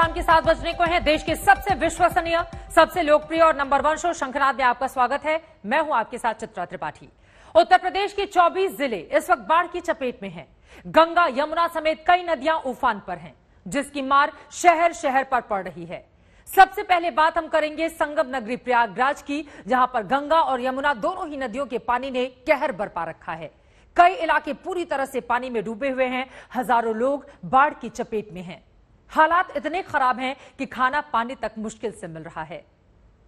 शाम के 7 बजने को है। देश के सबसे विश्वसनीय, सबसे लोकप्रिय और नंबर 1 शो शंखनाद में आपका स्वागत है। मैं हूं आपके साथ चित्रा त्रिपाठी। उत्तर प्रदेश के 24 जिले इस वक्त बाढ़ की चपेट में हैं। गंगा, यमुना समेत कई नदियां उफान पर हैं, जिसकी मार शहर शहर पर पड़ रही है। सबसे पहले बात हम करेंगे संगम नगरी प्रयागराज की, जहां पर गंगा और यमुना दोनों ही नदियों के पानी ने कहर बरपा रखा है। कई इलाके पूरी तरह से पानी में डूबे हुए हैं। हजारों लोग बाढ़ की चपेट में हैं। हालात इतने खराब हैं कि खाना पानी तक मुश्किल से मिल रहा है।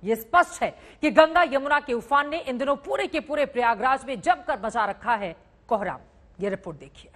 यह स्पष्ट है कि गंगा यमुना के उफान ने इन दिनों पूरे के पूरे प्रयागराज में जमकर मचा रखा है कोहराम। यह रिपोर्ट देखिए।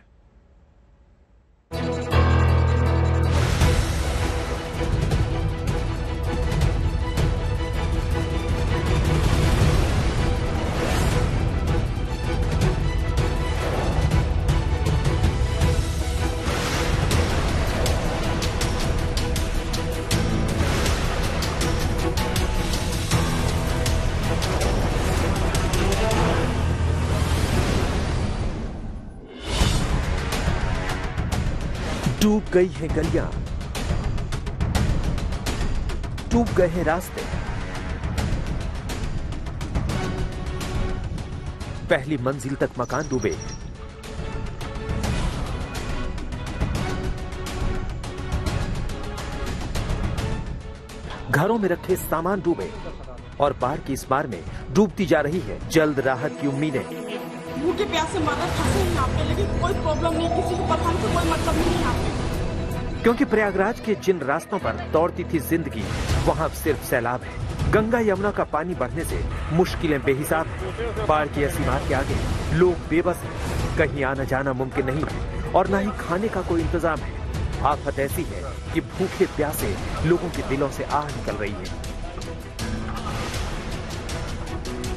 डूब गई है गलियां, डूब गए हैं रास्ते। पहली मंजिल तक मकान डूबे। घरों में रखे सामान डूबे और बाढ़ की इस मार में डूबती जा रही है जल्द राहत की उम्मीदें। भूखे प्यासे मरना फंसे हैं यहाँ पे, लेकिन कोई प्रॉब्लम नहीं, किसी को परेशानी से कोई मतलब नहीं है यहाँ पे। क्योंकि प्रयागराज के जिन रास्तों पर दौड़ती थी जिंदगी, वहाँ अब सिर्फ सैलाब है। गंगा यमुना का पानी बढ़ने से मुश्किलें बेहिसाब हैं। बाढ़ की ऐसी मार के आगे लोग बेबस हैं। कहीं आना जाना मुमकिन नहीं है और न ही खाने का कोई इंतजाम है। आफत ऐसी है कि भूखे प्यासे लोगों के दिलों से आह निकल रही है।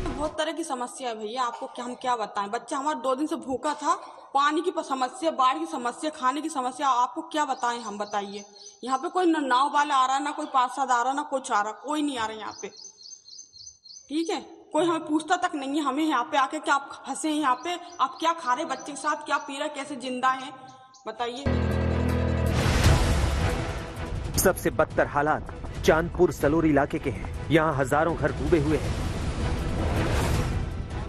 बहुत तरह की समस्या है भैया, आपको हम क्या बताएं। बच्चा हमारा 2 दिन से भूखा था। पानी की समस्या, बाढ़ की समस्या, खाने की समस्या, आपको क्या बताएं हम, बताइए। यहाँ पे कोई नाव वाला आ रहा, ना कोई पार्षद आ रहा, ना कुछ आ रहा, कोई नहीं आ रहा यहाँ पे। ठीक है, कोई हमें पूछता तक नहीं है हमें यहाँ पे आके कि आप फंसे हैं यहाँ पे, आप क्या खा रहे, बच्चे के साथ क्या पी रहे, कैसे जिंदा है, बताइए। सबसे बदतर हालात चांदपुर सलोरी इलाके के हैं। यहाँ हजारों घर डूबे हुए हैं।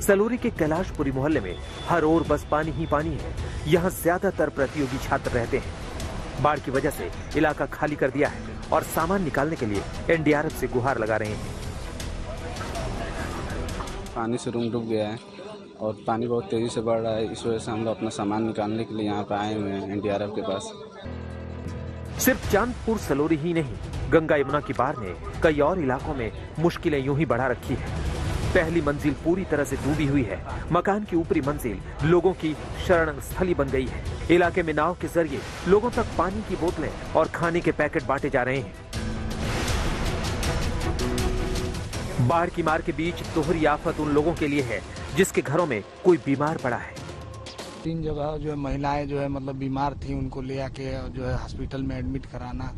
सलोरी के कैलाशपुरी मोहल्ले में हर ओर बस पानी ही पानी है। यहाँ ज्यादातर प्रतियोगी छात्र रहते हैं। बाढ़ की वजह से इलाका खाली कर दिया है और सामान निकालने के लिए एनडीआरएफ से गुहार लगा रहे हैं। पानी से रूम डूब गया है और पानी बहुत तेजी से बढ़ रहा है। इस वजह से हम लोग अपना सामान निकालने के लिए यहाँ पे आए हुए हैं एनडीआरएफ के पास। सिर्फ चांदपुर सलोरी ही नहीं, गंगा यमुना की बाढ़ ने कई और इलाकों में मुश्किलें यूं ही बढ़ा रखी है। पहली मंजिल पूरी तरह से डूबी हुई है। मकान की ऊपरी मंजिल लोगों की शरण स्थली बन गई है। इलाके में नाव के जरिए लोगों तक पानी की बोतलें और खाने के पैकेट बांटे जा रहे हैं। बाढ़ की मार के बीच दोहरी आफत उन लोगों के लिए है जिसके घरों में कोई बीमार पड़ा है। 3 जगह जो है महिलाएं जो है मतलब बीमार थी, उनको ले आके जो है हॉस्पिटल में एडमिट कराना।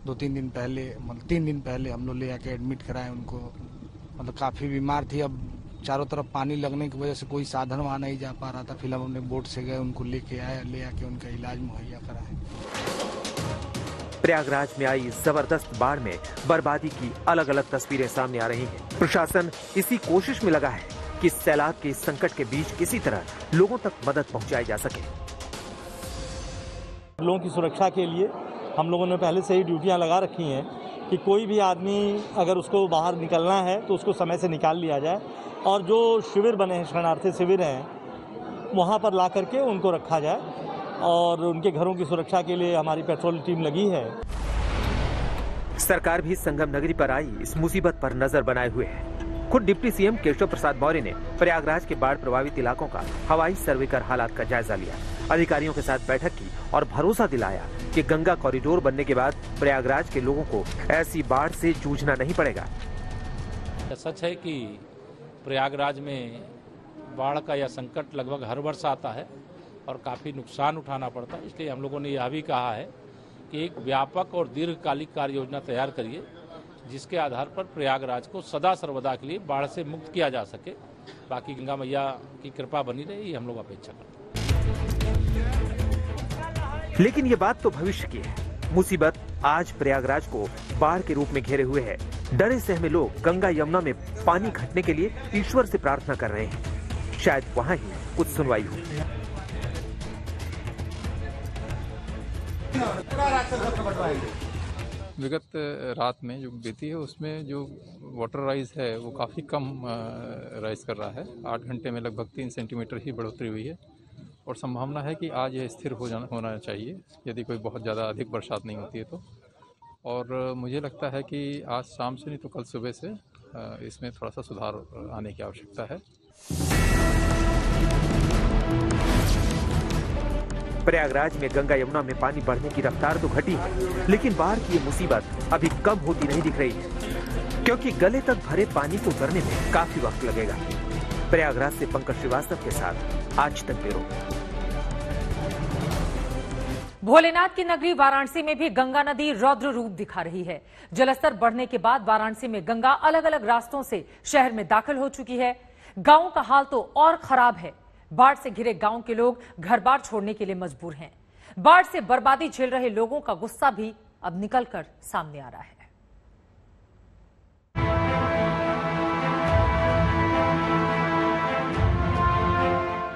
2-3 दिन पहले, मतलब 3 दिन पहले हम लोग ले आके एडमिट कराए उनको। मतलब काफी बीमार थी। अब चारों तरफ पानी लगने की वजह से कोई साधन वहाँ नहीं जा पा रहा था। फिर हम अपने बोट से गए, उनको लेके आए, ले आके उनका इलाज मुहैया कराए। प्रयागराज में आई जबरदस्त बाढ़ में बर्बादी की अलग अलग तस्वीरें सामने आ रही हैं। प्रशासन इसी कोशिश में लगा है कि सैलाब के इस संकट के बीच किसी तरह लोगों तक मदद पहुंचाई जा सके। लोगों की सुरक्षा के लिए हम लोगों ने पहले से ही ड्यूटियां लगा रखी हैं कि कोई भी आदमी अगर उसको बाहर निकलना है तो उसको समय से निकाल लिया जाए और जो शिविर बने हैं, शरणार्थी शिविर हैं, वहाँ पर ला करके उनको रखा जाए और उनके घरों की सुरक्षा के लिए हमारी पेट्रोल टीम लगी है। सरकार भी संगम नगरी पर आई इस मुसीबत पर नजर बनाए हुए है। खुद डिप्टी सीएम केशव प्रसाद मौर्य ने प्रयागराज के बाढ़ प्रभावित इलाकों का हवाई सर्वे कर हालात का जायजा लिया। अधिकारियों के साथ बैठक की और भरोसा दिलाया कि गंगा कॉरिडोर बनने के बाद प्रयागराज के लोगों को ऐसी बाढ़ से जूझना नहीं पड़ेगा। सच है कि प्रयागराज में बाढ़ का यह संकट लगभग हर वर्ष आता है और काफ़ी नुकसान उठाना पड़ता है। इसलिए हम लोगों ने यह भी कहा है कि एक व्यापक और दीर्घकालिक कार्य योजना तैयार करिए, जिसके आधार पर प्रयागराज को सदा सर्वदा के लिए बाढ़ से मुक्त किया जा सके। बाकी गंगा मैया की कृपा बनी रहे, ये हम लोग अपेक्षा करते हैं। लेकिन ये बात तो भविष्य की है। मुसीबत आज प्रयागराज को बाढ़ के रूप में घेरे हुए है। डरे सहमे लोग गंगा यमुना में पानी घटने के लिए ईश्वर से प्रार्थना कर रहे हैं। शायद वहां ही कुछ सुनवाई हो। विगत रात में जो बीती है उसमें जो वाटर राइज है वो काफ़ी कम राइज कर रहा है। 8 घंटे में लगभग 3 सेंटीमीटर ही बढ़ोतरी हुई है और संभावना है कि आज यह स्थिर होना चाहिए यदि कोई बहुत ज़्यादा अधिक बरसात नहीं होती है तो। और मुझे लगता है कि आज शाम से नहीं तो कल सुबह से इसमें थोड़ा सा सुधार आने की आवश्यकता है। प्रयागराज में गंगा यमुना में पानी बढ़ने की रफ्तार तो घटी है, लेकिन बाढ़ की ये मुसीबत अभी कम होती नहीं दिख रही है, क्योंकि गले तक भरे पानी को उतरने में काफी वक्त लगेगा। प्रयागराज से पंकज श्रीवास्तव के साथ आज तक ब्यूरो। भोलेनाथ की नगरी वाराणसी में भी गंगा नदी रौद्र रूप दिखा रही है। जलस्तर बढ़ने के बाद वाराणसी में गंगा अलग अलग रास्तों से शहर में दाखिल हो चुकी है। गांव का हाल तो और खराब है। बाढ़ से घिरे गांव के लोग घर बार छोड़ने के लिए मजबूर हैं। बाढ़ से बर्बादी झेल रहे लोगों का गुस्सा भी अब निकलकर सामने आ रहा है।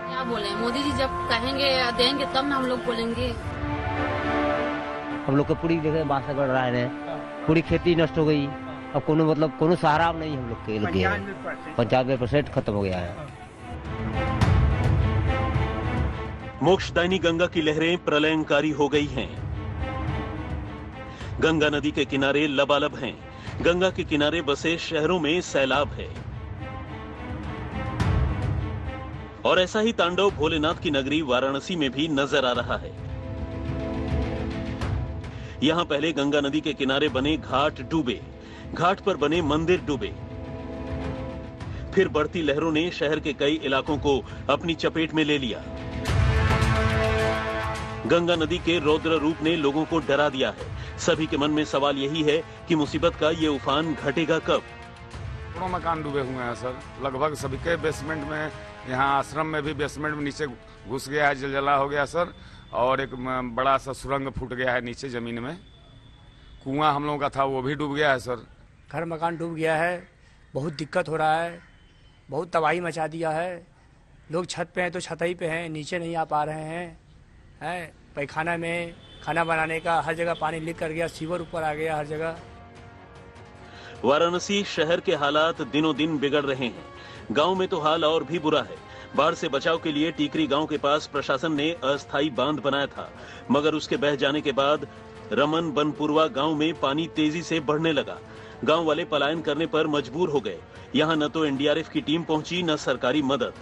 क्या बोले, मोदी जी जब कहेंगे या देंगे तब ना हम लोग बोलेंगे। हम लोग को पूरी जगह बाढ़ से बढ़ रहा है, पूरी खेती नष्ट हो गई। अब कोनो सहारा अब नहीं हम लोग के लिए। 95% खत्म हो गया है। मोक्षदायिनी गंगा की लहरें प्रलयंकारी हो गई हैं। गंगा नदी के किनारे लबालब हैं। गंगा के किनारे बसे शहरों में सैलाब है। और ऐसा ही तांडव भोलेनाथ की नगरी वाराणसी में भी नजर आ रहा है। यहां पहले गंगा नदी के किनारे बने घाट डूबे, घाट पर बने मंदिर डूबे। फिर बढ़ती लहरों ने शहर के कई इलाकों को अपनी चपेट में ले लिया। गंगा नदी के रौद्र रूप ने लोगों को डरा दिया है। सभी के मन में सवाल यही है कि मुसीबत का ये उफान घटेगा कब। मकान डूबे हुए हैं सर, लगभग सभी के बेसमेंट में। यहाँ आश्रम में भी बेसमेंट में नीचे घुस गया है, जलजला हो गया सर। और एक बड़ा सा सुरंग फूट गया है नीचे जमीन में। कुआं हम लोगों का था वो भी डूब गया है सर। घर मकान डूब गया है, बहुत दिक्कत हो रहा है, बहुत तबाही मचा दिया है। लोग छत पे हैं तो छतई पे हैं, नीचे नहीं आ पा रहे हैं। पैखाना में खाना बनाने का हर जगह पानी लीक कर गया, सीवर ऊपर आ गया हर जगह। वाराणसी शहर के हालात दिनों दिन बिगड़ रहे हैं। गांव में तो हाल और भी बुरा है। बाढ़ से बचाव के लिए टीकरी गांव के पास प्रशासन ने अस्थायी बांध बनाया था, मगर उसके बह जाने के बाद रमन बनपुरवा गांव में पानी तेजी से बढ़ने लगा। गांव वाले पलायन करने पर मजबूर हो गए। यहां न तो एनडीआरएफ की टीम पहुंची, न सरकारी मदद।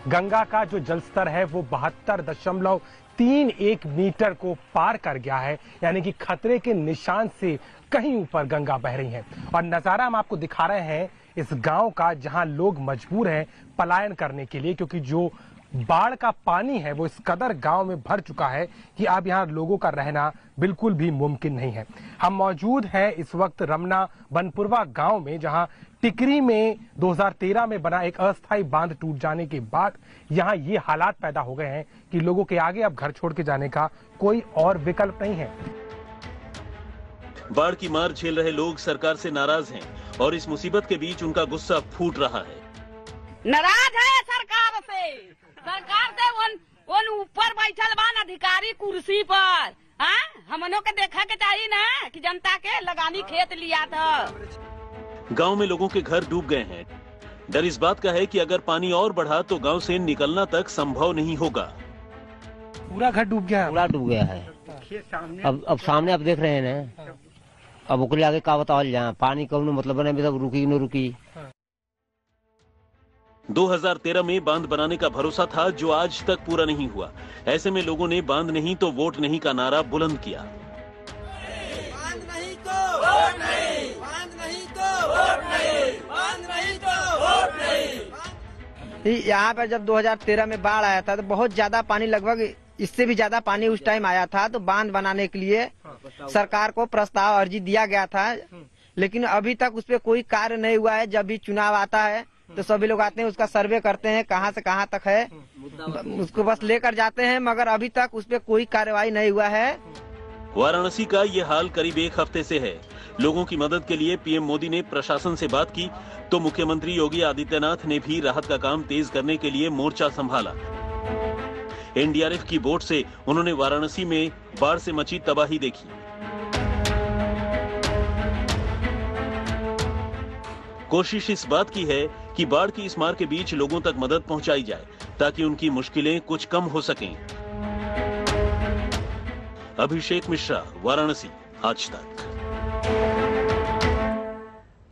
गंगा का जो जलस्तर है वो 72.31 मीटर को पार कर गया है, यानी कि खतरे के निशान से कहीं ऊपर गंगा बह रही है। और नजारा हम आपको दिखा रहे हैं इस गांव का, जहां लोग मजबूर हैं पलायन करने के लिए, क्योंकि जो बाढ़ का पानी है वो इस कदर गांव में भर चुका है कि अब यहाँ लोगों का रहना बिल्कुल भी मुमकिन नहीं है। हम मौजूद हैं इस वक्त रमना बनपुरवा गांव में, जहां टिकरी में 2013 में बना एक अस्थायी बांध टूट जाने के बाद यहाँ ये हालात पैदा हो गए हैं कि लोगों के आगे अब घर छोड़ के जाने का कोई और विकल्प नहीं है। बाढ़ की मार झेल रहे लोग सरकार से नाराज हैं और इस मुसीबत के बीच उनका गुस्सा फूट रहा है। नाराज है सरकार से ऊपर बैठल बान अधिकारी कुर्सी पर। हमनों के देखा के चाहिए ना कि जनता के लगानी खेत लिया था। गांव में लोगों के घर डूब गए हैं। डर इस बात का है कि अगर पानी और बढ़ा तो गांव से निकलना तक संभव नहीं होगा। पूरा घर डूब गया है। पूरा डूब गया है। अब सामने आप देख रहे हैं ना, अब ओकरे आगे का बतावल जाए। पानी कौनो मतलब नहीं, सब रुकी न रुकी। 2013 में बांध बनाने का भरोसा था, जो आज तक पूरा नहीं हुआ। ऐसे में लोगों ने बांध नहीं तो वोट नहीं का नारा बुलंद किया। बांध नहीं तो वोट नहीं, बांध नहीं तो वोट नहीं, बांध नहीं तो वोट नहीं। यहाँ पर जब 2013 में बाढ़ आया था तो बहुत ज्यादा पानी, लगभग इससे भी ज्यादा पानी उस टाइम आया था। तो बांध बनाने के लिए सरकार को प्रस्ताव अर्जी दिया गया था, लेकिन अभी तक उस पर कोई कार्य नहीं हुआ है। जब भी चुनाव आता है तो सभी लोग आते हैं, उसका सर्वे करते हैं कहाँ से कहाँ तक है, उसको बस लेकर जाते हैं, मगर अभी तक उस पर कोई कार्रवाई नहीं हुआ है। वाराणसी का ये हाल करीब एक हफ्ते से है। लोगों की मदद के लिए पीएम मोदी ने प्रशासन से बात की तो मुख्यमंत्री योगी आदित्यनाथ ने भी राहत का काम तेज करने के लिए मोर्चा संभाला। एनडीआरएफ की बोट से उन्होंने वाराणसी में बाढ़ से मची तबाही देखी। कोशिश इस बात की है कि बाढ़ की इस मार के बीच लोगों तक मदद पहुंचाई जाए ताकि उनकी मुश्किलें कुछ कम हो सकें। अभिषेक मिश्रा, वाराणसी, आज तक।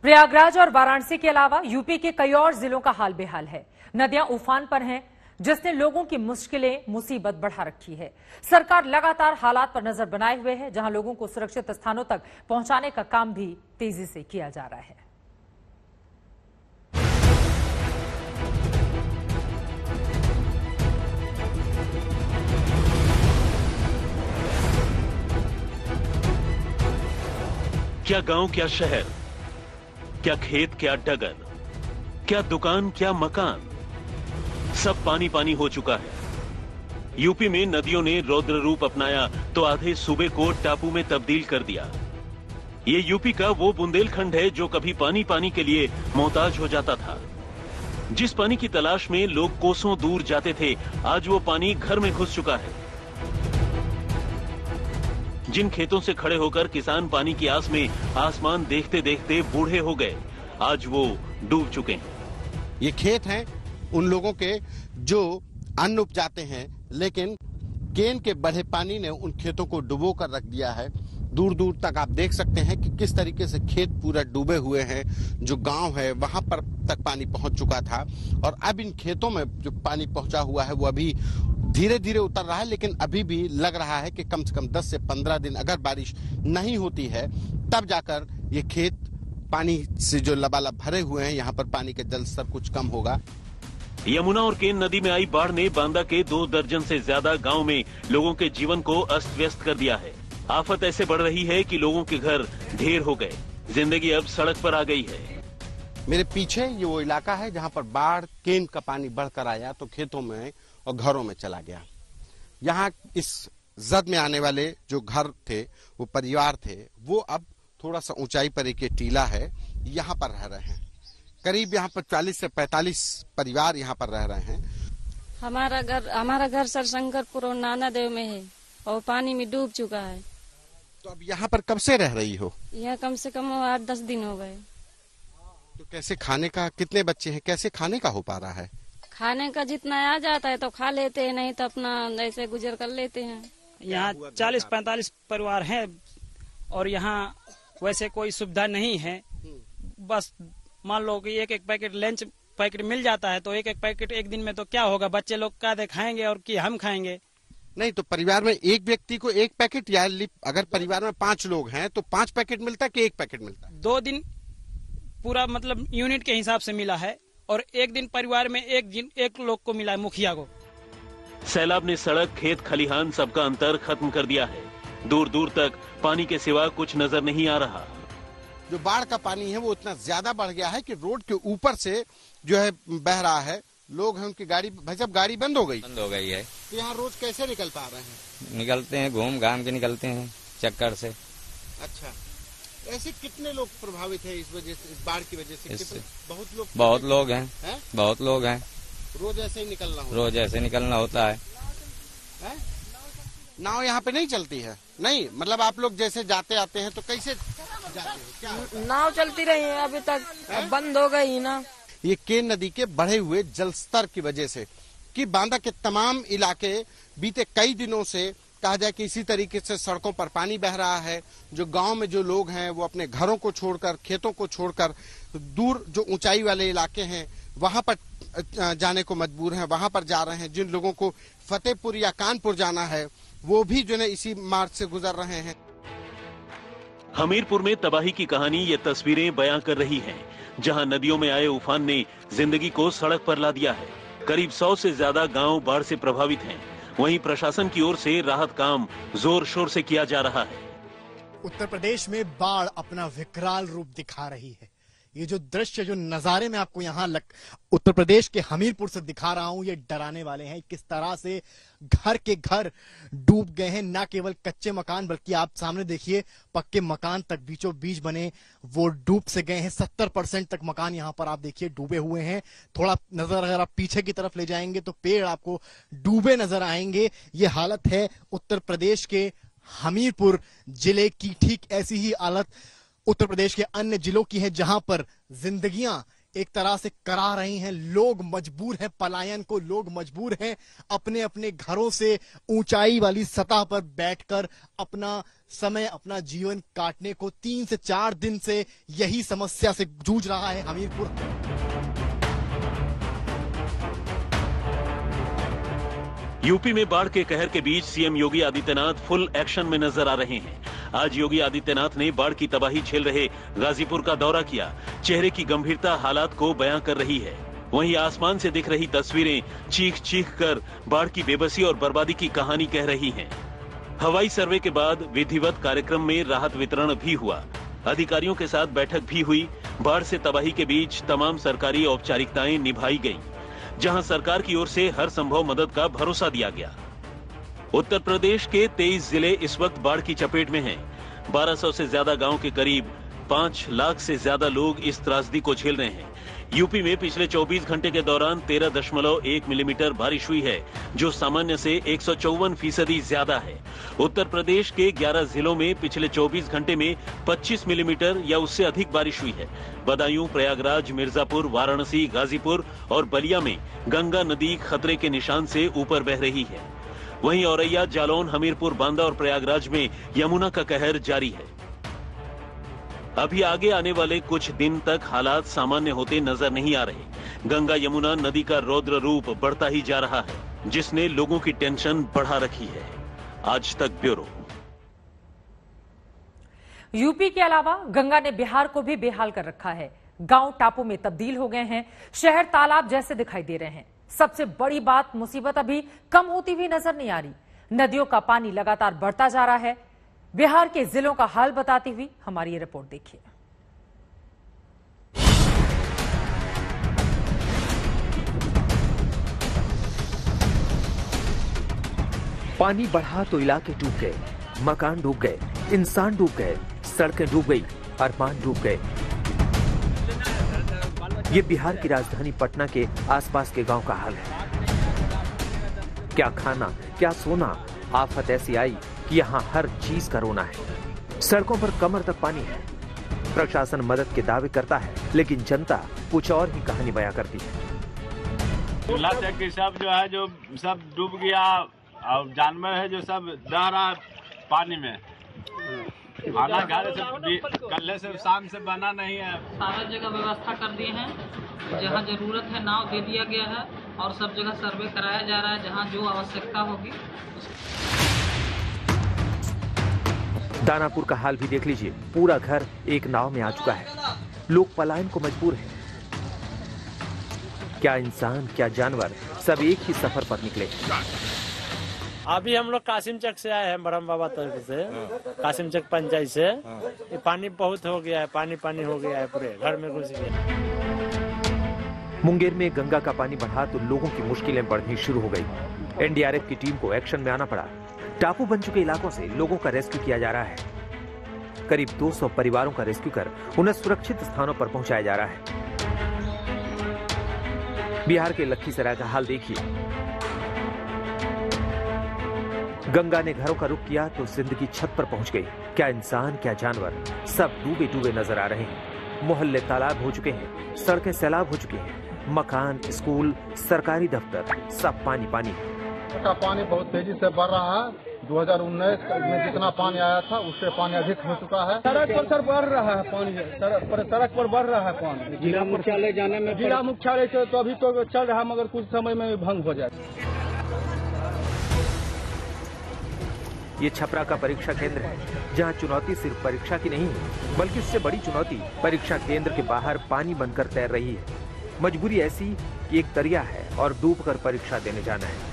प्रयागराज और वाराणसी के अलावा यूपी के कई और जिलों का हाल बेहाल है। नदियां उफान पर हैं, जिसने लोगों की मुश्किलें, मुसीबत बढ़ा रखी है। सरकार लगातार हालात पर नजर बनाए हुए है, जहां लोगों को सुरक्षित स्थानों तक पहुंचाने का काम भी तेजी से किया जा रहा है। क्या गांव, क्या शहर, क्या खेत, क्या डगर, क्या दुकान, क्या मकान, सब पानी पानी हो चुका है। यूपी में नदियों ने रौद्र रूप अपनाया तो आधे सूबे को टापू में तब्दील कर दिया। ये यूपी का वो बुंदेलखंड है जो कभी पानी पानी के लिए मोहताज हो जाता था। जिस पानी की तलाश में लोग कोसों दूर जाते थे, आज वो पानी घर में घुस चुका है। जिन खेतों से खड़े होकर किसान पानी की आस में आसमान देखते देखते बूढ़े हो गए, आज वो डूब चुके हैं। ये खेत हैं उन लोगों के जो अन्न उपजाते हैं, लेकिन केन के बढ़े पानी ने उन खेतों को डुबो कर रख दिया है। दूर दूर तक आप देख सकते हैं कि किस तरीके से खेत पूरा डूबे हुए हैं। जो गांव है वहां पर तक पानी पहुंच चुका था और अब इन खेतों में जो पानी पहुंचा हुआ है वो अभी धीरे धीरे उतर रहा है, लेकिन अभी भी लग रहा है कि कम से कम 10 से 15 दिन अगर बारिश नहीं होती है तब जाकर ये खेत पानी से जो लबालब भरे हुए हैं, यहाँ पर पानी का जल स्तर कुछ कम होगा। यमुना और केन नदी में आई बाढ़ ने बांदा के 2 दर्जन से ज्यादा गांव में लोगों के जीवन को अस्त व्यस्त कर दिया है। आफत ऐसे बढ़ रही है कि लोगों के घर ढेर हो गए, जिंदगी अब सड़क पर आ गई है। मेरे पीछे ये वो इलाका है जहाँ पर बाढ़ केन का पानी बढ़कर आया तो खेतों में और घरों में चला गया। यहाँ इस जद में आने वाले जो घर थे, वो परिवार थे, वो अब थोड़ा सा ऊंचाई पर एक टीला है, यहाँ पर रह रहे हैं। करीब यहाँ पर 40 से 45 परिवार यहाँ पर रह रहे हैं। हमारा घर सरशंकरपुर और नानादेव में है और पानी में डूब चुका है। तो अब यहाँ पर कब से रह रही हो? यहाँ कम से कम 8-10 दिन हो गए। तो कैसे खाने का, कितने बच्चे हैं, कैसे खाने का हो पा रहा है? खाने का जितना आ जाता है तो खा लेते हैं, नहीं तो अपना ऐसे गुजर कर लेते हैं। यहाँ 40-45 परिवार हैं और यहाँ वैसे कोई सुविधा नहीं है। बस मान लो कि एक पैकेट लंच पैकेट मिल जाता है तो एक पैकेट एक दिन में तो क्या होगा, बच्चे लोग क्या खाएंगे और कि हम खाएंगे। नहीं तो परिवार में एक व्यक्ति को 1 पैकेट, या अगर परिवार में 5 लोग हैं तो 5 पैकेट मिलता है कि 1 पैकेट मिलता है? 2 दिन पूरा मतलब यूनिट के हिसाब से मिला है और एक दिन परिवार में एक लोग को मिला है, मुखिया को। सैलाब ने सड़क, खेत, खलिहान सबका अंतर खत्म कर दिया है। दूर दूर तक पानी के सिवा कुछ नजर नहीं आ रहा। जो बाढ़ का पानी है वो इतना ज्यादा बढ़ गया है कि रोड के ऊपर से जो है बह रहा है। लोग हैं उनकी गाड़ी, भाई साहब गाड़ी बंद हो गई है। तो यहाँ रोज कैसे निकल पा रहे हैं? निकलते हैं, घूम घाम के निकलते हैं चक्कर से। अच्छा, ऐसे कितने लोग प्रभावित हैं इस वजह से, इस बाढ़ की वजह से? बहुत लोग हैं, बहुत लोग हैं। रोज ऐसे ही निकलना होता है? रोज ऐसे निकलना होता है। नाव यहाँ पे नहीं चलती है? नहीं, मतलब आप लोग जैसे जाते आते हैं तो कैसे जाते हैं? क्या नाव चलती रही है अभी तक, बंद हो गई ना। ये केन नदी के बढ़े हुए जल स्तर की वजह से कि बांदा के तमाम इलाके बीते कई दिनों से कहा जाए कि इसी तरीके से सड़कों पर पानी बह रहा है। जो गांव में जो लोग हैं वो अपने घरों को छोड़कर, खेतों को छोड़कर दूर जो ऊंचाई वाले इलाके हैं वहां पर जाने को मजबूर हैं, वहां पर जा रहे हैं। जिन लोगों को फतेहपुर या कानपुर जाना है वो भी जो है इसी मार्ग से गुजर रहे हैं। हमीरपुर में तबाही की कहानी ये तस्वीरें बयां कर रही हैं, जहां नदियों में आए उफान ने जिंदगी को सड़क पर ला दिया है। करीब 100 से ज्यादा गांव बाढ़ से प्रभावित हैं। वहीं प्रशासन की ओर से राहत काम जोर शोर से किया जा रहा है। उत्तर प्रदेश में बाढ़ अपना विकराल रूप दिखा रही है। ये जो दृश्य, जो नजारे मैं आपको यहाँ उत्तर प्रदेश के हमीरपुर से दिखा रहा हूं, ये डराने वाले हैं। किस तरह से घर के घर डूब गए हैं, ना केवल कच्चे मकान बल्कि आप सामने देखिए पक्के मकान तक बीचों बीच बने वो डूब से गए हैं। 70% तक मकान यहाँ पर आप देखिए डूबे हुए हैं। थोड़ा नजर अगर आप पीछे की तरफ ले जाएंगे तो पेड़ आपको डूबे नजर आएंगे। ये हालत है उत्तर प्रदेश के हमीरपुर जिले की। ठीक ऐसी ही हालत उत्तर प्रदेश के अन्य जिलों की है, जहां पर जिंदगियां एक तरह से करा रही हैं। लोग मजबूर हैं पलायन को, लोग मजबूर हैं अपने अपने घरों से ऊंचाई वाली सतह पर बैठकर अपना समय, अपना जीवन काटने को। 3 से 4 दिन से यही समस्या से जूझ रहा है हमीरपुर। यूपी में बाढ़ के कहर के बीच CM Yogi Adityanath full action में नजर आ रहे हैं। आज योगी आदित्यनाथ ने बाढ़ की तबाही झेल रहे गाजीपुर का दौरा किया। चेहरे की गंभीरता हालात को बयां कर रही है। वहीं आसमान से दिख रही तस्वीरें चीख चीख कर बाढ़ की बेबसी और बर्बादी की कहानी कह रही हैं। हवाई सर्वे के बाद विधिवत कार्यक्रम में राहत वितरण भी हुआ। अधिकारियों के साथ बैठक भी हुई। बाढ़ से तबाही के बीच तमाम सरकारी औपचारिकताएं निभाई गईं, जहां सरकार की ओर से हर संभव मदद का भरोसा दिया गया। उत्तर प्रदेश के 23 जिले इस वक्त बाढ़ की चपेट में हैं। 1200 से ज्यादा गांव के करीब 5 लाख से ज्यादा लोग इस त्रासदी को झेल रहे हैं। यूपी में पिछले 24 घंटे के दौरान 13.1 मिलीमीटर बारिश हुई है, जो सामान्य से 154% ज्यादा है। उत्तर प्रदेश के 11 जिलों में पिछले 24 घंटे में 25 मिलीमीटर या उससे अधिक बारिश हुई है। बदायूं, प्रयागराज, मिर्जापुर, वाराणसी, गाजीपुर और बलिया में गंगा नदी खतरे के निशान से ऊपर बह रही है। वहीं औरैया, जालौन, हमीरपुर, बांदा और प्रयागराज में यमुना का कहर जारी है। अभी आगे आने वाले कुछ दिन तक हालात सामान्य होते नजर नहीं आ रहे। गंगा यमुना नदी का रौद्र रूप बढ़ता ही जा रहा है, जिसने लोगों की टेंशन बढ़ा रखी है। आज तक ब्यूरो। यूपी के अलावा गंगा ने बिहार को भी बेहाल कर रखा है। गांव टापू में तब्दील हो गए हैं, शहर तालाब जैसे दिखाई दे रहे हैं। सबसे बड़ी बात, मुसीबत अभी कम होती हुई नजर नहीं आ रही। नदियों का पानी लगातार बढ़ता जा रहा है। बिहार के जिलों का हाल बताती हुई हमारी ये रिपोर्ट देखिए। पानी बढ़ा तो इलाके डूब गए, मकान डूब गए, इंसान डूब गए, सड़कें डूब गई, अरमान डूब गए। ये बिहार की राजधानी पटना के आसपास के गांव का हाल है। क्या खाना, क्या सोना, आफत ऐसी आई कि यहाँ हर चीज का रोना है। सड़कों पर कमर तक पानी है। प्रशासन मदद के दावे करता है, लेकिन जनता कुछ और ही कहानी बयां करती है। चूल्हा चक्की सब जो है, जो सब डूब गया और जानवर है जो सब दह रहा पानी में। खाना घर से कल से शाम से बना नहीं है। सारा जगह व्यवस्था कर दिए हैं, जहाँ जरूरत है नाव दे दिया गया है और सब जगह सर्वे कराया जा रहा है, जहाँ जो आवश्यकता होगी। दानापुर का हाल भी देख लीजिए। पूरा घर एक नाव में आ चुका है। लोग पलायन को मजबूर हैं। क्या इंसान, क्या जानवर, सब एक ही सफर पर निकले। अभी हम लोग कासिम चक से आए हैं, ब्रह्म बाबा तरफ से, कासिम चक पंचायत से। ये पानी बहुत हो गया है, पानी पानी हो गया है, पूरे घर में घुस गया। मुंगेर में गंगा का पानी बढ़ा तो लोगों की मुश्किलें बढ़नी शुरू हो गई। एनडीआरएफ की टीम को एक्शन में आना पड़ा। टापू बन चुके इलाकों से लोगों का रेस्क्यू किया जा रहा है। करीब 200 परिवारों का रेस्क्यू कर उन्हें सुरक्षित स्थानों पर पहुंचाया जा रहा है। बिहार के लखीसराय का हाल देखिए। गंगा ने घरों का रुख किया तो जिंदगी छत पर पहुंच गई। क्या इंसान, क्या जानवर, सब डूबे डूबे नजर आ रहे हैं। मोहल्ले तालाब हो चुके हैं, सड़कें सैलाब हो चुकी हैं, मकान, स्कूल, सरकारी दफ्तर, सब पानी पानी है। का पानी बहुत तेजी से बढ़ रहा है। 2019 में जितना पानी आया था उससे पानी अधिक हो चुका है। सड़क पर सर बढ़ रहा है पानी, सड़क पर बढ़ रहा है पानी। जिला मुख्यालय जाने में, जिला मुख्यालय से तो अभी तो चल रहा है, मगर कुछ समय में भंग हो जाए। ये छपरा का परीक्षा केंद्र है, जहां चुनौती सिर्फ परीक्षा की नहीं है, बल्कि उससे बड़ी चुनौती परीक्षा केंद्र के बाहर पानी बनकर तैर रही है। मजबूरी ऐसी कि एक दरिया है और डूबकर परीक्षा देने जाना है।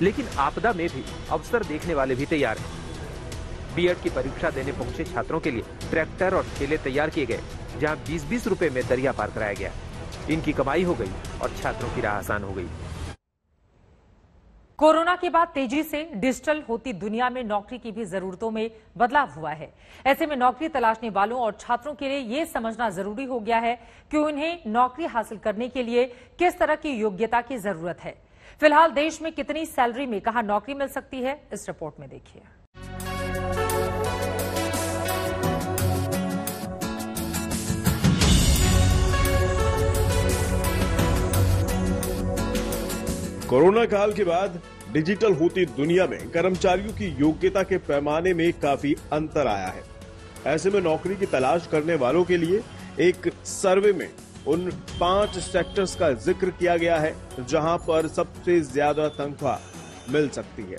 लेकिन आपदा में भी अवसर देखने वाले भी तैयार हैं। बीएड की परीक्षा देने पहुंचे छात्रों के लिए ट्रैक्टर और ठेले तैयार किए गए, जहां 20-20 रुपए में दरिया पार कराया गया। इनकी कमाई हो गई और छात्रों की राह आसान हो गई। कोरोना के बाद तेजी से डिजिटल होती दुनिया में नौकरी की भी जरूरतों में बदलाव हुआ है। ऐसे में नौकरी तलाशने वालों और छात्रों के लिए ये समझना जरूरी हो गया है कि उन्हें नौकरी हासिल करने के लिए किस तरह की योग्यता की जरूरत है। फिलहाल देश में कितनी सैलरी में कहां नौकरी मिल सकती है, इस रिपोर्ट में देखिए। कोरोना काल के बाद डिजिटल होती दुनिया में कर्मचारियों की योग्यता के पैमाने में काफी अंतर आया है। ऐसे में नौकरी की तलाश करने वालों के लिए एक सर्वे में उन 5 सेक्टर्स का जिक्र किया गया है जहां पर सबसे ज्यादा तनख्वाह मिल सकती है।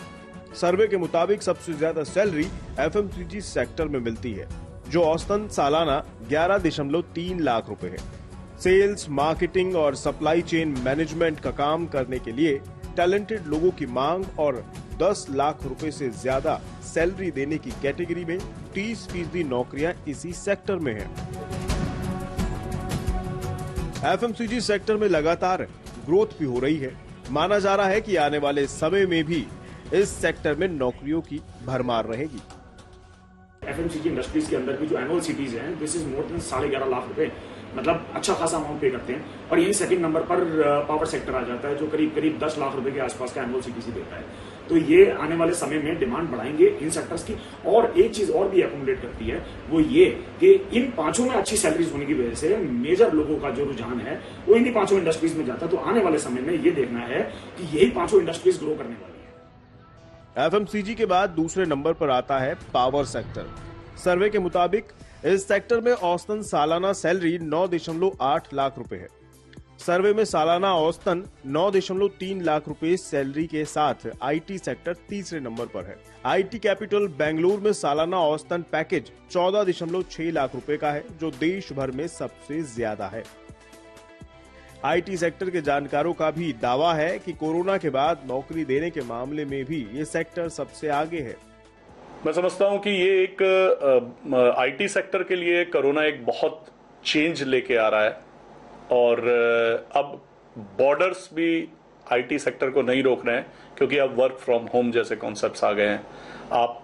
सर्वे के मुताबिक सबसे ज्यादा सैलरी एफएमसीजी सेक्टर में मिलती है, जो औसतन सालाना 11.3 लाख रुपए है। सेल्स, मार्केटिंग और सप्लाई चेन मैनेजमेंट का काम करने के लिए टैलेंटेड लोगों की मांग और 10 लाख रुपए से ज्यादा सैलरी देने की कैटेगरी में 30% नौकरियां इसी सेक्टर में हैं। एफएमसीजी सेक्टर में लगातार ग्रोथ भी हो रही है। माना जा रहा है कि आने वाले समय में भी इस सेक्टर में नौकरियों की भरमार रहेगी। एफएमसीजी इंडस्ट्रीज के अंदर की जो एनुअल सिटीज हैं, this is more than 11.5 lakh रुपए, मतलब अच्छा खासा अमाउंट पे करते हैं। और यही सेकंड नंबर पर पावर सेक्टर आ जाता है, जो करीब 10 लाख रुपए के आसपास का एनुअल सीटीसी देता है। तो ये आने वाले समय में डिमांड बढ़ाएंगे इन सेक्टर्स की। और एक चीज और भी अकोमोडेट करती है, वो ये कि इन 5 में अच्छी सैलरीज होने की वजह से मेजर लोगों का जो रुझान है वो इन्हीं 5 इंडस्ट्रीज में जाता है। तो आने वाले समय में ये देखना है कि यही 5 इंडस्ट्रीज ग्रो करने वाली है। एफएमसीजी के बाद दूसरे नंबर पर आता है पावर सेक्टर। सर्वे के मुताबिक इस सेक्टर में औसतन सालाना सैलरी 9.8 लाख रुपए है। सर्वे में सालाना औसतन 9.3 लाख रुपए सैलरी के साथ आईटी सेक्टर तीसरे नंबर पर है। आईटी कैपिटल बेंगलुरु में सालाना औसतन पैकेज 14.6 लाख रुपए का है, जो देश भर में सबसे ज्यादा है। आईटी सेक्टर के जानकारों का भी दावा है कि कोरोना के बाद नौकरी देने के मामले में भी ये सेक्टर सबसे आगे है। मैं समझता हूं कि ये एक आईटी सेक्टर के लिए कोरोना एक बहुत चेंज लेके आ रहा है। और अब बॉर्डर्स भी आईटी सेक्टर को नहीं रोक रहे हैं, क्योंकि अब वर्क फ्रॉम होम जैसे कॉन्सेप्ट्स आ गए हैं। आप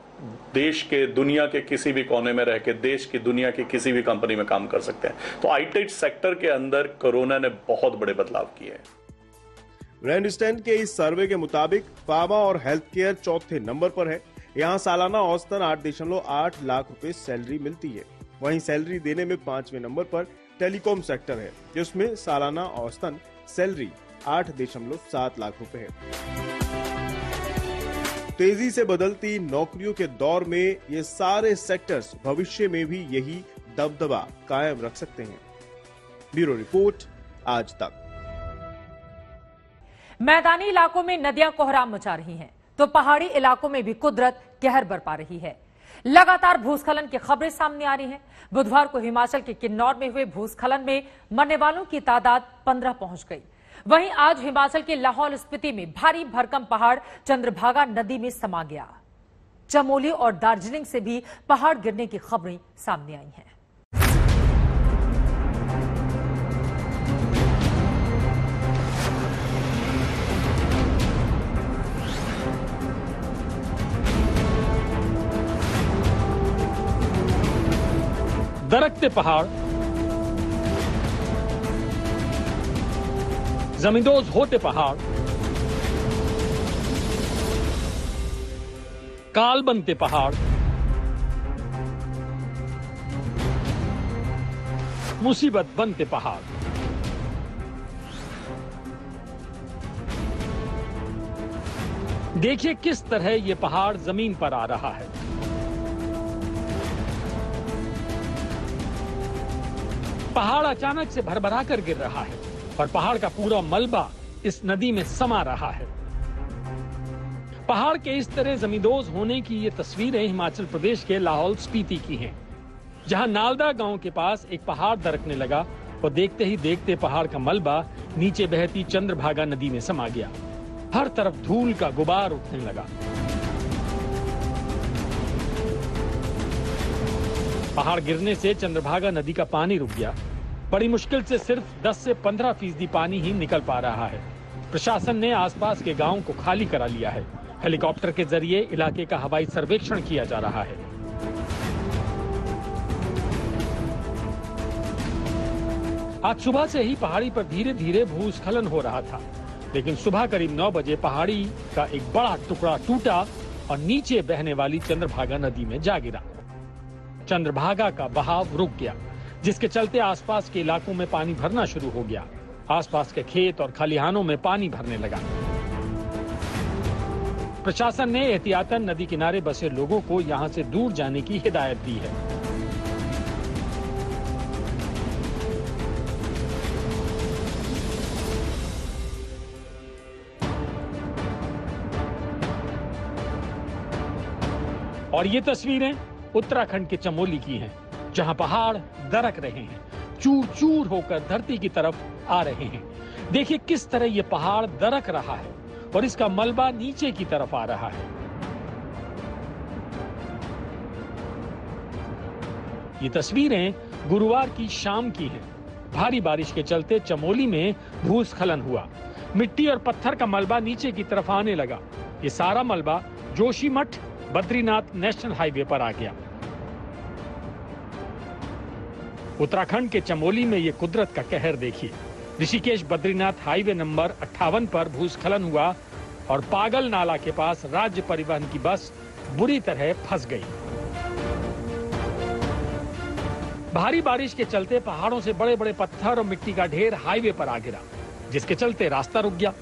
देश के दुनिया के किसी भी कोने में रह के देश की दुनिया की किसी भी कंपनी में काम कर सकते हैं। तो आईटी सेक्टर के अंदर कोरोना ने बहुत बड़े बदलाव किए हैं। रैंडस्टैंड के इस सर्वे के मुताबिक फार्मा और हेल्थ केयर चौथे नंबर पर है। यहाँ सालाना औसतन 8.8 लाख रुपए सैलरी मिलती है। वहीं सैलरी देने में 5वें नंबर पर टेलीकॉम सेक्टर है, जिसमें सालाना औसतन सैलरी 8.7 लाख रुपए है। तेजी से बदलती नौकरियों के दौर में ये सारे सेक्टर्स भविष्य में भी यही दबदबा कायम रख सकते हैं। ब्यूरो रिपोर्ट, आज तक। मैदानी इलाकों में नदियां कोहराम मचा रही हैं, तो पहाड़ी इलाकों में भी कुदरत कहर बरपा रही है। लगातार भूस्खलन की खबरें सामने आ रही हैं। बुधवार को हिमाचल के किन्नौर में हुए भूस्खलन में मरने वालों की तादाद 15 पहुंच गई। वहीं आज हिमाचल के लाहौल स्पीति में भारी भरकम पहाड़ चंद्रभागा नदी में समा गया। चमोली और दार्जिलिंग से भी पहाड़ गिरने की खबरें सामने आई हैं। दरकते पहाड़, जमींदोज होते पहाड़, काल बनते पहाड़, मुसीबत बनते पहाड़। देखिए किस तरह ये पहाड़ जमीन पर आ रहा है। पहाड़ अचानक से भरभरा कर गिर रहा है और पहाड़ का पूरा मलबा इस नदी में समा रहा है। पहाड़ के इस तरह जमींदोज होने की ये तस्वीरें हिमाचल प्रदेश के लाहौल स्पीति की हैं, जहां नालदा गांव के पास एक पहाड़ दरकने लगा और देखते ही देखते पहाड़ का मलबा नीचे बहती चंद्रभागा नदी में समा गया। हर तरफ धूल का गुबार उठने लगा। पहाड़ गिरने से चंद्रभागा नदी का पानी रुक गया। बड़ी मुश्किल से सिर्फ 10 से 15% पानी ही निकल पा रहा है। प्रशासन ने आसपास के गांवों को खाली करा लिया है। हेलीकॉप्टर के जरिए इलाके का हवाई सर्वेक्षण किया जा रहा है। आज सुबह से ही पहाड़ी पर धीरे धीरे भूस्खलन हो रहा था, लेकिन सुबह करीब 9 बजे पहाड़ी का एक बड़ा टुकड़ा टूटा और नीचे बहने वाली चंद्रभागा नदी में जा गिरा। चंद्रभागा का बहाव रुक गया, जिसके चलते आसपास के इलाकों में पानी भरना शुरू हो गया। आसपास के खेत और खलिहानों में पानी भरने लगा। प्रशासन ने एहतियातन नदी किनारे बसे लोगों को यहां से दूर जाने की हिदायत दी है। और ये तस्वीरें उत्तराखंड के चमोली की हैं, जहां पहाड़ दरक रहे हैं, चूर चूर होकर धरती की तरफ आ रहे हैं। देखिए किस तरह ये पहाड़ दरक रहा है और इसका मलबा नीचे की तरफ आ रहा है। ये तस्वीरें गुरुवार की शाम की हैं। भारी बारिश के चलते चमोली में भूस्खलन हुआ। मिट्टी और पत्थर का मलबा नीचे की तरफ आने लगा। ये सारा मलबा जोशीमठ बद्रीनाथ नेशनल हाईवे पर आ गया। उत्तराखंड के चमोली में ये कुदरत का कहर देखिए। ऋषिकेश बद्रीनाथ हाईवे नंबर 58 पर भूस्खलन हुआ और पागल नाला के पास राज्य परिवहन की बस बुरी तरह फंस गई। भारी बारिश के चलते पहाड़ों से बड़े बड़े पत्थर और मिट्टी का ढेर हाईवे पर आ गिरा, जिसके चलते रास्ता रुक गया।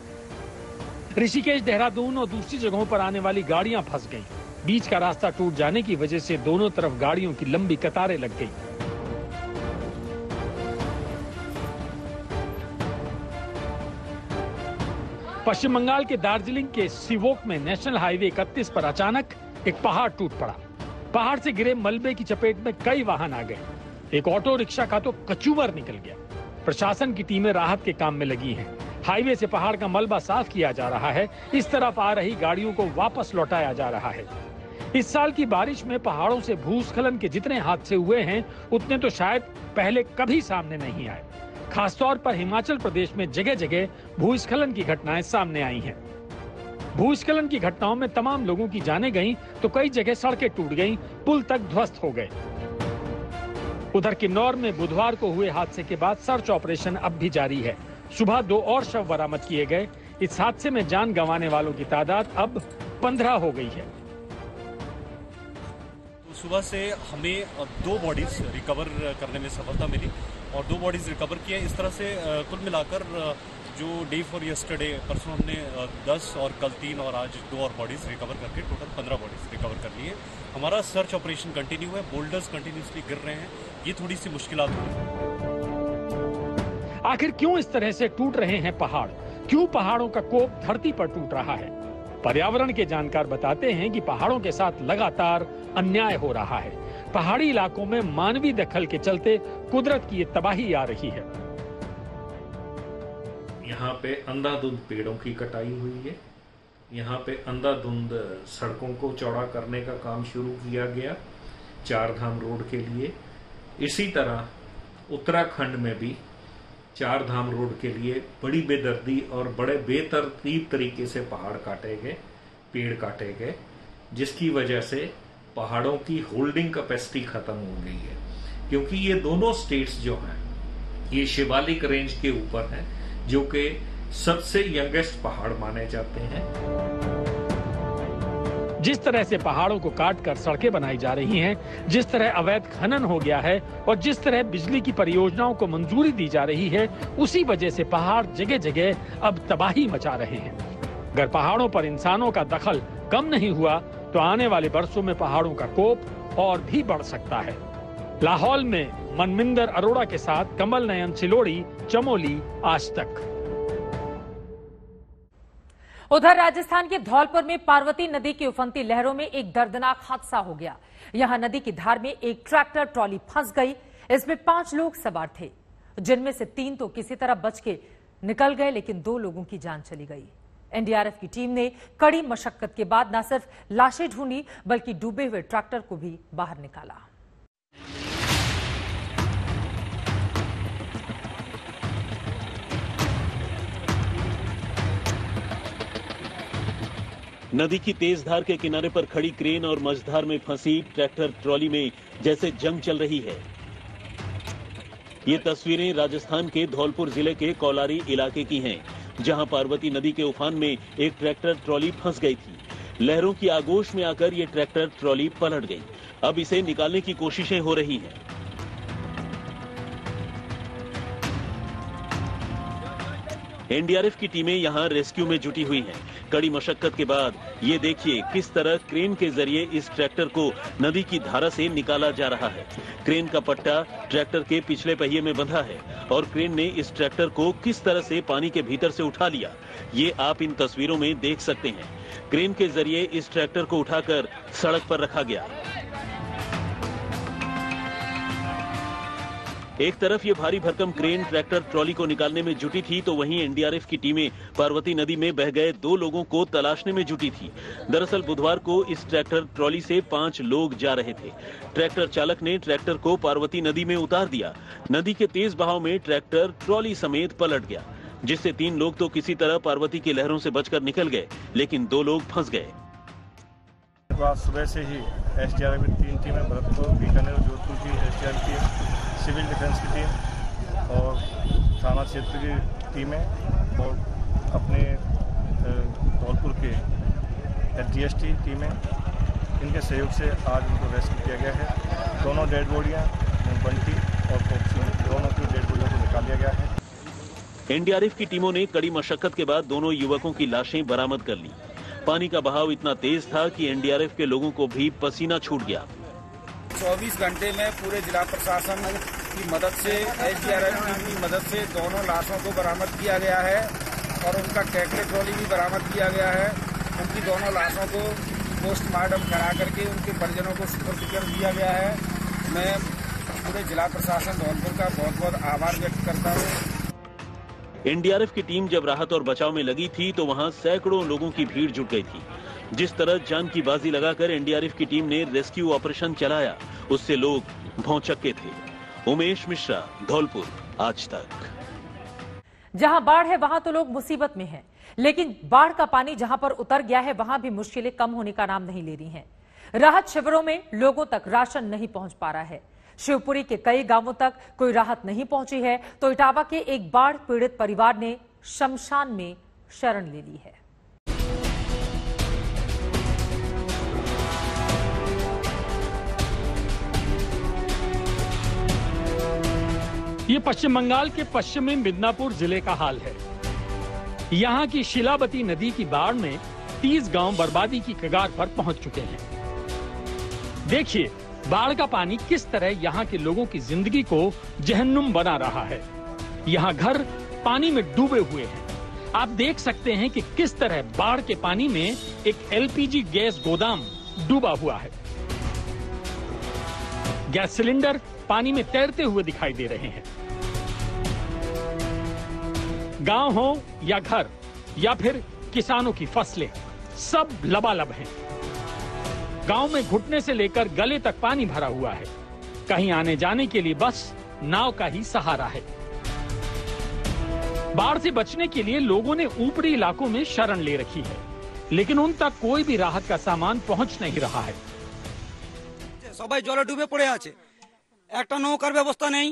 ऋषिकेश, देहरादून और दूसरी जगहों पर आने वाली गाड़ियां फंस गईं। बीच का रास्ता टूट जाने की वजह से दोनों तरफ गाड़ियों की लंबी कतारें लग गई। पश्चिम बंगाल के दार्जिलिंग के सिवोक में नेशनल हाईवे 31 पर अचानक एक पहाड़ टूट पड़ा। पहाड़ से गिरे मलबे की चपेट में कई वाहन आ गए। एक ऑटो रिक्शा का तो कचूमर निकल गया। प्रशासन की टीमें राहत के काम में लगी हैं। हाईवे से पहाड़ का मलबा साफ किया जा रहा है। इस तरफ आ रही गाड़ियों को वापस लौटाया जा रहा है। इस साल की बारिश में पहाड़ों से भूस्खलन के जितने हादसे हुए हैं, उतने तो शायद पहले कभी सामने नहीं आए। खासतौर पर हिमाचल प्रदेश में जगह जगह भूस्खलन की घटनाएं सामने आई हैं। भूस्खलन की घटनाओं में तमाम लोगों की जानें गईं, तो कई जगह सड़कें टूट गईं, पुल तक ध्वस्त हो गए। उधर किन्नौर में बुधवार को हुए हादसे के बाद सर्च ऑपरेशन अब भी जारी है। सुबह 2 और शव बरामद किए गए। इस हादसे में जान गंवाने वालों की तादाद अब 15 हो गई है। सुबह से हमें 2 बॉडीज रिकवर करने में सफलता मिली और 2 बॉडीज रिकवर किए। इस तरह से कुल मिलाकर जो डे फॉर यस्टरडे परसों हमने 10 और कल 3 और आज 2 और बॉडीज रिकवर करके टोटल 15 बॉडीज रिकवर कर ली है। हमारा सर्च ऑपरेशन कंटिन्यू है। बोल्डर्स कंटिन्यूसली गिर रहे हैं। ये थोड़ी सी मुश्किलात हुई। आखिर क्यों इस तरह से टूट रहे हैं पहाड़? क्यों पहाड़ों का कोप धरती पर टूट रहा है? पर्यावरण के जानकार बताते हैं कि पहाड़ों के साथ लगातार अन्याय हो रहा है। पहाड़ी इलाकों में मानवीय दखल के चलते कुदरत की ये तबाही आ रही है। यहाँ पे अंधाधुंध पेड़ों की कटाई हुई है। यहाँ पे अंधाधुंध सड़कों को चौड़ा करने का काम शुरू किया गया 4 धाम रोड के लिए। इसी तरह उत्तराखंड में भी 4 धाम रोड के लिए बड़ी बेदर्दी और बड़े बेतरतीब तरीके से पहाड़ काटे गए, पेड़ काटे गए, जिसकी वजह से पहाड़ों की होल्डिंग कैपेसिटी खत्म हो गई है। क्योंकि ये दोनों स्टेट्स जो हैं, ये शिवालिक रेंज के ऊपर हैं, जो कि सबसे यंगेस्ट पहाड़ माने जाते हैं। जिस तरह से पहाड़ों को काटकर सड़कें बनाई जा रही हैं, जिस तरह अवैध खनन हो गया है और जिस तरह बिजली की परियोजनाओं को मंजूरी दी जा रही है, उसी वजह से पहाड़ जगह जगह अब तबाही मचा रहे हैं। अगर पहाड़ों पर इंसानों का दखल कम नहीं हुआ तो आने वाले वर्षों में पहाड़ों का कोप और भी बढ़ सकता है। लाहौल में मनमिंदर अरोड़ा के साथ कमल नयन सिलोड़ी, चमोली, आज तक। उधर राजस्थान के धौलपुर में पार्वती नदी की उफनती लहरों में एक दर्दनाक हादसा हो गया। यहां नदी की धार में एक ट्रैक्टर ट्रॉली फंस गई। इसमें 5 लोग सवार थे, जिनमें से 3 तो किसी तरह बच के निकल गए, लेकिन 2 लोगों की जान चली गई। एनडीआरएफ की टीम ने कड़ी मशक्कत के बाद न सिर्फ लाशें ढूंढी, बल्कि डूबे हुए ट्रैक्टर को भी बाहर निकाला। नदी की तेज धार के किनारे पर खड़ी क्रेन और मझधार में फंसी ट्रैक्टर ट्रॉली में जैसे जंग चल रही है। ये तस्वीरें राजस्थान के धौलपुर जिले के कौलारी इलाके की हैं, जहां पार्वती नदी के उफान में एक ट्रैक्टर ट्रॉली फंस गई थी। लहरों की आगोश में आकर ये ट्रैक्टर ट्रॉली पलट गई। अब इसे निकालने की कोशिशें हो रही हैं। एनडीआरएफ की टीमें यहां रेस्क्यू में जुटी हुई हैं। कड़ी मशक्कत के बाद ये देखिए किस तरह क्रेन के जरिए इस ट्रैक्टर को नदी की धारा से निकाला जा रहा है। क्रेन का पट्टा ट्रैक्टर के पिछले पहिए में बंधा है और क्रेन ने इस ट्रैक्टर को किस तरह से पानी के भीतर से उठा लिया, ये आप इन तस्वीरों में देख सकते हैं। क्रेन के जरिए इस ट्रैक्टर को उठाकर सड़क पर रखा गया। एक तरफ ये भारी भरकम क्रेन ट्रैक्टर ट्रॉली को निकालने में जुटी थी, तो वहीं एनडीआरएफ की टीमें पार्वती नदी में बह गए 2 लोगों को तलाशने में जुटी थी। दरअसल बुधवार को इस ट्रैक्टर ट्रॉली से 5 लोग जा रहे थे। ट्रैक्टर चालक ने ट्रैक्टर को पार्वती नदी में उतार दिया। नदी के तेज बहाव में ट्रैक्टर ट्रॉली समेत पलट गया, जिससे 3 लोग तो किसी तरह पार्वती की लहरों से बचकर निकल गए, लेकिन 2 लोग फंस गए। सुबह से ही एसडीआरएफ की 3 टीमें, भरतपुर, बीकानेर और जोधपुर की एसडीआरएफ टीम, सिविल डिफेंस की टीम और थाना क्षेत्र की टीमें और अपने धौलपुर के एसडीएसटी टीमें, इनके सहयोग से आज उनको रेस्क्यू किया गया है। दोनों डेड बॉडियां, बंटी और पोक्सी, दोनों की डेड बॉडियों को निकाल लिया गया है। एनडीआरएफ की टीमों ने कड़ी मशक्कत के बाद दोनों युवकों की लाशें बरामद कर ली। पानी का बहाव इतना तेज था कि एनडीआरएफ के लोगों को भी पसीना छूट गया। 24 घंटे में पूरे जिला प्रशासन की मदद से, एसडीआरएफ की मदद से दोनों लाशों को बरामद किया गया है और उनका ट्रैक्टर ट्रॉली भी बरामद किया गया है। उनकी दोनों लाशों को पोस्टमार्टम करा करके उनके परिजनों को सुपुर्द कर दिया गया है। मैं पूरे जिला प्रशासन धौलपुर का बहुत बहुत आभार व्यक्त करता हूँ। एनडीआरएफ की टीम जब राहत और बचाव में लगी थी तो वहां सैकड़ों लोगों की भीड़ जुट गई थी। जिस तरह जान की बाजी लगाकर एनडीआरएफ की टीम ने रेस्क्यू ऑपरेशन चलाया, उससे लोग भौंचक्के थे। उमेश मिश्रा, धौलपुर, आज तक। जहां बाढ़ है वहां तो लोग मुसीबत में हैं, लेकिन बाढ़ का पानी जहां पर उतर गया है वहां भी मुश्किलें कम होने का नाम नहीं ले रही हैं। राहत शिविरों में लोगों तक राशन नहीं पहुंच पा रहा है। शिवपुरी के कई गांवों तक कोई राहत नहीं पहुंची है, तो इटावा के एक बाढ़ पीड़ित परिवार ने शमशान में शरण ले ली है। ये पश्चिम बंगाल के पश्चिमी मिदनापुर जिले का हाल है। यहाँ की शिलावती नदी की बाढ़ में 30 गांव बर्बादी की कगार पर पहुंच चुके हैं। देखिए बाढ़ का पानी किस तरह यहाँ के लोगों की जिंदगी को जहन्नुम बना रहा है। यहाँ घर पानी में डूबे हुए हैं। आप देख सकते हैं कि किस तरह बाढ़ के पानी में एक एलपीजी गैस गोदाम डूबा हुआ है। गैस सिलेंडर पानी में तैरते हुए दिखाई दे रहे हैं। गांव हो या घर या फिर किसानों की फसलें, सब लबालब हैं। गांव में घुटने से लेकर गले तक पानी भरा हुआ है। कहीं आने जाने के लिए बस नाव का ही सहारा है। बाढ़ से बचने के लिए लोगों ने ऊपरी इलाकों में शरण ले रखी है, लेकिन उन तक कोई भी राहत का सामान पहुंच नहीं रहा है। সবাই জলে ডুবে পড়ে আছে, একটা নৌকার ব্যবস্থা নেই,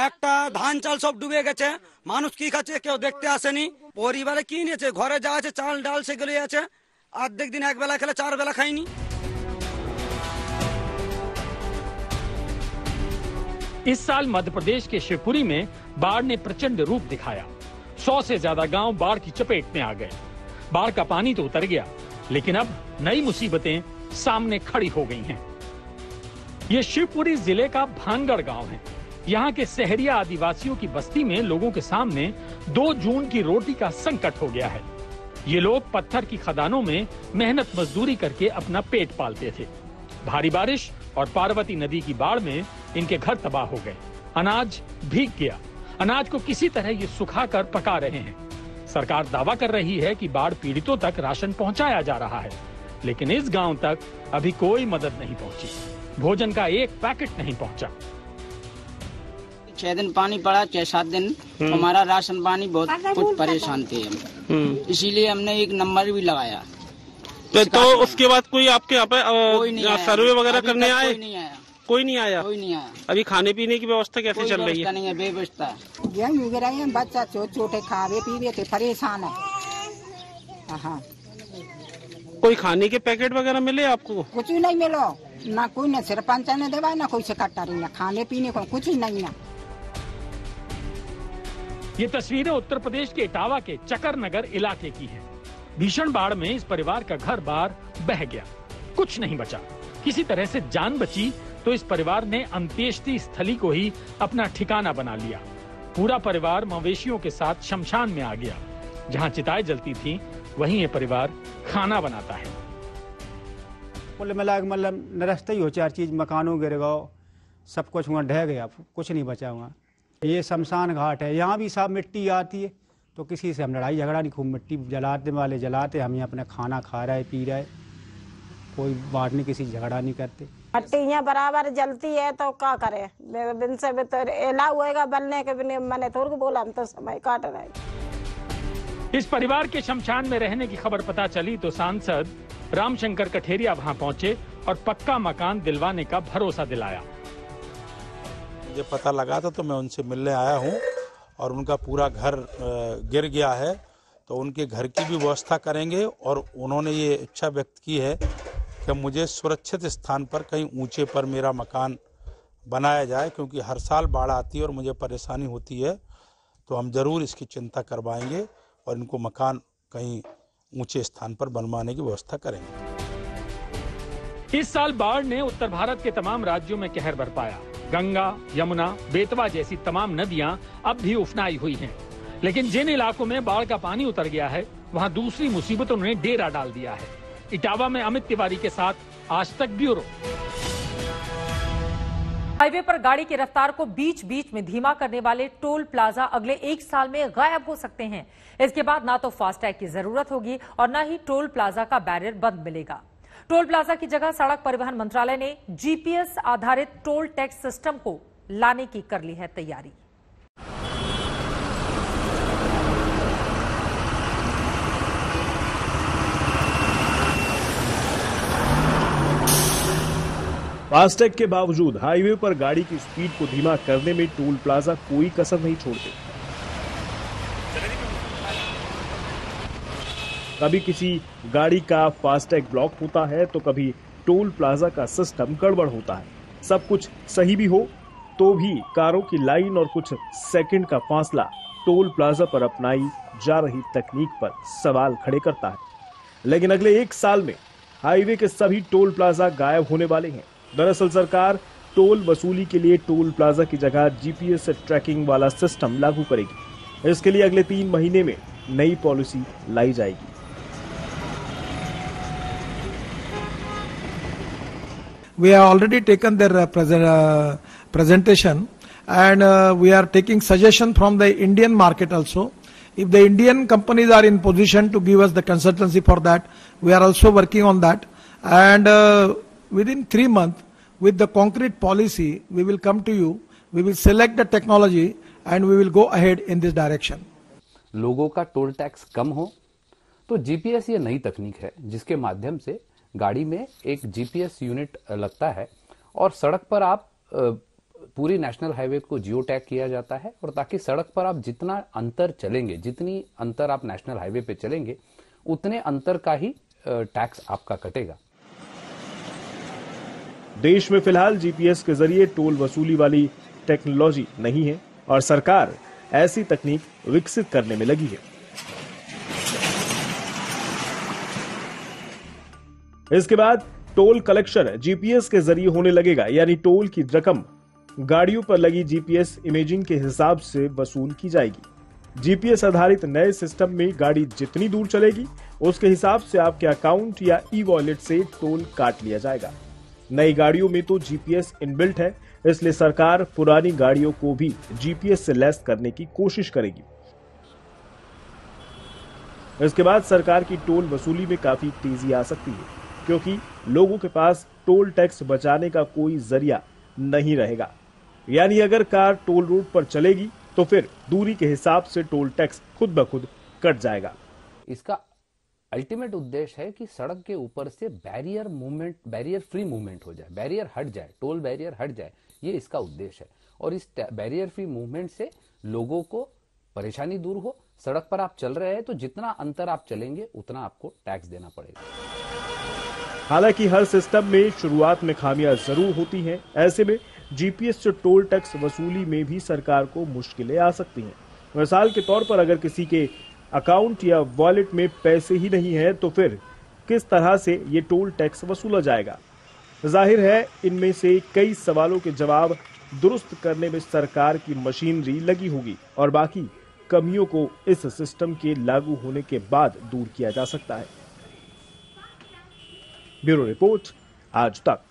একটা ধান চাল সব ডুবে গেছে। মানুষ কি খাচ্ছে কেউ দেখতে আসেনি। পরিবারে কি নিয়েছে, ঘরে যা আছে চাল ডাল সেগুলো আছে। অর্ধেক দিন এক বেলা খেলে 4 বেলা খাইনি। इस साल मध्य प्रदेश के शिवपुरी में बाढ़ ने प्रचंड रूप दिखाया। 100 से ज्यादा गांव बाढ़ की चपेट में आ गए। बाढ़ का पानी तो उतर गया, लेकिन अब नई मुसीबतें सामने खड़ी हो गई हैं। ये शिवपुरी जिले का भानगढ़ गांव है। यहाँ के शहरिया आदिवासियों की बस्ती में लोगों के सामने 2 जून की रोटी का संकट हो गया है। ये लोग पत्थर की खदानों में मेहनत मजदूरी करके अपना पेट पालते थे। भारी बारिश और पार्वती नदी की बाढ़ में इनके घर तबाह हो गए। अनाज भीग गया। अनाज को किसी तरह ये सुखाकर पका रहे हैं। सरकार दावा कर रही है कि बाढ़ पीड़ितों तक राशन पहुंचाया जा रहा है, लेकिन इस गांव तक अभी कोई मदद नहीं पहुंची। भोजन का एक पैकेट नहीं पहुंचा। 6 दिन पानी पड़ा, 6-7 दिन हमारा राशन पानी बहुत कुछ परेशान थे हम। इसीलिए हमने एक नंबर भी लगाया तो उसके बाद कोई आपके यहाँ पे सर्वे वगैरह करने आए? कोई नहीं आया। अभी खाने पीने की व्यवस्था कैसे चल रही है? नहीं है, बेवस्था। यही वगैरह बच्चा छोटे खावे पीवे थे, परेशान है। हाँ। कोई खाने के पैकेट वगैरह मिले आपको? कुछ भी नहीं मिलो, ना कोई न सरपंच ने देवा, ना कोई सेक्रेटरी, ना खाने पीने को कुछ ही नहीं है। ये तस्वीरें उत्तर प्रदेश के इटावा के चकर नगर इलाके की हैं। भीषण बाढ़ में इस परिवार का घर बार बह गया, कुछ नहीं बचा। किसी तरह से जान बची तो इस परिवार ने अंत्येष्टि स्थली को ही अपना ठिकाना बना लिया। पूरा परिवार मवेशियों के साथ शमशान में आ गया। जहां चिताएं जलती थीं, वहीं ये परिवार खाना बनाता है। कुल मिला मतलब नरस्ता ही हो, 4 चीज मकानों गिर गए, सब कुछ वहाँ ढह गया, कुछ नहीं बचा वहाँ। ये शमशान घाट है, यहाँ भी सब मिट्टी आती है, तो किसी से हम लड़ाई झगड़ा नहीं, खूब मिट्टी जलाते वाले जलाते, हम यहाँ अपना खाना खा रहे पी रहे, कोई बात नहीं, किसी झगड़ा नहीं करते। मिट्टी यहाँ बराबर जलती है तो क्या करे, बिन से भी तो एला हुएगा बनने के बिना, मैंने थोड़ा बोला, हम तो समय काट रहे। इस परिवार के शमशान में रहने की खबर पता चली तो सांसद रामशंकर कठेरिया वहां पहुंचे और पक्का मकान दिलवाने का भरोसा दिलाया। मुझे पता लगा था तो मैं उनसे मिलने आया हूं और उनका पूरा घर गिर गया है, तो उनके घर की भी व्यवस्था करेंगे। और उन्होंने ये इच्छा व्यक्त की है कि मुझे सुरक्षित स्थान पर कहीं ऊंचे पर मेरा मकान बनाया जाए, क्योंकि हर साल बाढ़ आती है और मुझे परेशानी होती है, तो हम जरूर इसकी चिंता करवाएंगे और इनको मकान कहीं ऊंचे स्थान पर बनवाने की व्यवस्था करेंगे। इस साल बाढ़ ने उत्तर भारत के तमाम राज्यों में कहर बरपाया। गंगा, यमुना, बेतवा जैसी तमाम नदियां अब भी उफनाई हुई हैं। लेकिन जिन इलाकों में बाढ़ का पानी उतर गया है, वहां दूसरी मुसीबतों ने डेरा डाल दिया है। इटावा में अमित तिवारी के साथ आज तक ब्यूरो। हाईवे पर गाड़ी की रफ्तार को बीच बीच में धीमा करने वाले टोल प्लाजा अगले 1 साल में गायब हो सकते हैं। इसके बाद ना तो फास्टैग की जरूरत होगी और न ही टोल प्लाजा का बैरियर बंद मिलेगा। टोल प्लाजा की जगह सड़क परिवहन मंत्रालय ने जीपीएस आधारित टोल टैक्स सिस्टम को लाने की कर ली है तैयारी। फास्टैग के बावजूद हाईवे पर गाड़ी की स्पीड को धीमा करने में टोल प्लाजा कोई कसर नहीं छोड़ते। कभी किसी गाड़ी का फास्टैग ब्लॉक होता है तो कभी टोल प्लाजा का सिस्टम गड़बड़ होता है। सब कुछ सही भी हो तो भी कारों की लाइन और कुछ सेकंड का फासला टोल प्लाजा पर अपनाई जा रही तकनीक पर सवाल खड़े करता है। लेकिन अगले 1 साल में हाईवे के सभी टोल प्लाजा गायब होने वाले हैं। दरअसल सरकार टोल वसूली के लिए टोल प्लाजा की जगह जीपीएस ट्रैकिंग वाला सिस्टम लागू करेगी। इसके लिए अगले 3 महीने में नई पॉलिसी लाई जाएगी। We have already taken their presentation and we are taking suggestion from the Indian market also. If the Indian companies are in position to give us the consultancy for that, we are also working on that. And within 3 months, with the concrete policy, we will come to you. We will select the technology and we will go ahead in this direction. लोगों का toll tax कम हो तो GPS ये नई तकनीक है जिसके माध्यम से गाड़ी में एक जीपीएस यूनिट लगता है और सड़क पर आप पूरी नेशनल हाईवे को जियो टैग किया जाता है, और ताकि सड़क पर आप जितना अंतर चलेंगे, जितनी अंतर आप नेशनल हाईवे पे चलेंगे, उतने अंतर का ही टैक्स आपका कटेगा। देश में फिलहाल जीपीएस के जरिए टोल वसूली वाली टेक्नोलॉजी नहीं है और सरकार ऐसी तकनीक विकसित करने में लगी है। इसके बाद टोल कलेक्शन जीपीएस के जरिए होने लगेगा, यानी टोल की रकम गाड़ियों पर लगी जीपीएस इमेजिंग के हिसाब से वसूल की जाएगी। जीपीएस आधारित नए सिस्टम में गाड़ी जितनी दूर चलेगी उसके हिसाब से आपके अकाउंट या ई वॉलेट से टोल काट लिया जाएगा। नई गाड़ियों में तो जीपीएस इनबिल्ट है, इसलिए सरकार पुरानी गाड़ियों को भी जीपीएस से लैस करने की कोशिश करेगी। इसके बाद सरकार की टोल वसूली में काफी तेजी आ सकती है, क्योंकि लोगों के पास टोल टैक्स बचाने का कोई जरिया नहीं रहेगा। यानी अगर कार टोल रूट पर चलेगी तो फिर दूरी के हिसाब से टोल टैक्स खुद ब खुद कट जाएगा। इसका अल्टीमेट उद्देश्य है कि सड़क के ऊपर से बैरियर फ्री मूवमेंट हो जाए, बैरियर हट जाए, टोल बैरियर हट जाए, ये इसका उद्देश्य है। और इस बैरियर फ्री मूवमेंट से लोगों को परेशानी दूर हो। सड़क पर आप चल रहे हैं तो जितना अंतर आप चलेंगे उतना आपको टैक्स देना पड़ेगा। हालांकि हर सिस्टम में शुरुआत में खामियां जरूर होती हैं। ऐसे में जीपीएस से टोल टैक्स वसूली में भी सरकार को मुश्किलें आ सकती हैं। मिसाल के तौर पर अगर किसी के अकाउंट या वॉलेट में पैसे ही नहीं है तो फिर किस तरह से ये टोल टैक्स वसूला जाएगा? जाहिर है इनमें से कई सवालों के जवाब दुरुस्त करने में सरकार की मशीनरी लगी होगी और बाकी कमियों को इस सिस्टम के लागू होने के बाद दूर किया जा सकता है। ब्यूरो रिपोर्ट, आज तक।